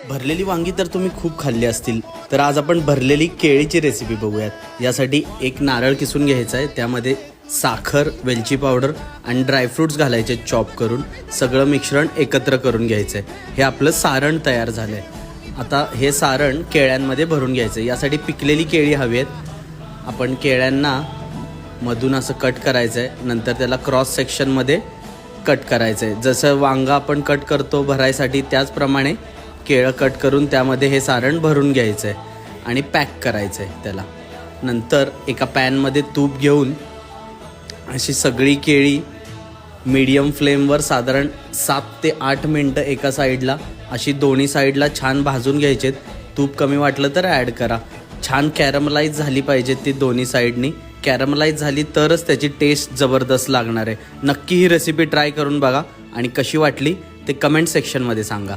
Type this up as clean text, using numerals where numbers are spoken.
भरलेली वांगी तर तुम्ही खूप खाल्ली असतील, तर आज आपण भरलेली केळीची रेसिपी बघूयात। यासाठी एक नारळ किसून घ्यायचा आहे, त्यामध्ये साखर, वेलची पावडर आणि ड्रायफ्रूट्स घालायचे चॉप करून सगळं मिश्रण एकत्र करून घ्यायचं आहे। हे आपलं सारण तयार झालं आहे। आता हे सारण केळ्यांमध्ये भरून घ्यायचं आहे। यासाठी पिकलेली केळी हवी आहेत। आपण केळ्यांना मधून असं कट करायचं आहे, नंतर त्याला क्रॉस सेक्शनमध्ये कट करायचं आहे। जसं वांगा आपण कट करतो भरायसाठी, त्याचप्रमाणे केळं कट करून त्यामध्ये हे सारण भरून घ्यायचं आहे आणि पॅक करायचं आहे त्याला। नंतर एका पॅनमध्ये तूप घेऊन अशी सगळी केळी मीडियम फ्लेमवर साधारण 7 ते 8 मिनटं एका साईडला अशी दोन्ही साईडला छान भाजून घ्यायचेत। तूप कमी वाटलं तर ॲड करा। छान कॅरमलाइज झाली पाहिजे ती दोन्ही साईडनी। कॅरमलाइज झाली तरच त्याची टेस्ट जबरदस्त लागणार आहे। नक्की ही रेसिपी ट्राय करून बघा आणि कशी वाटली ते कमेंट सेक्शनमध्ये सांगा।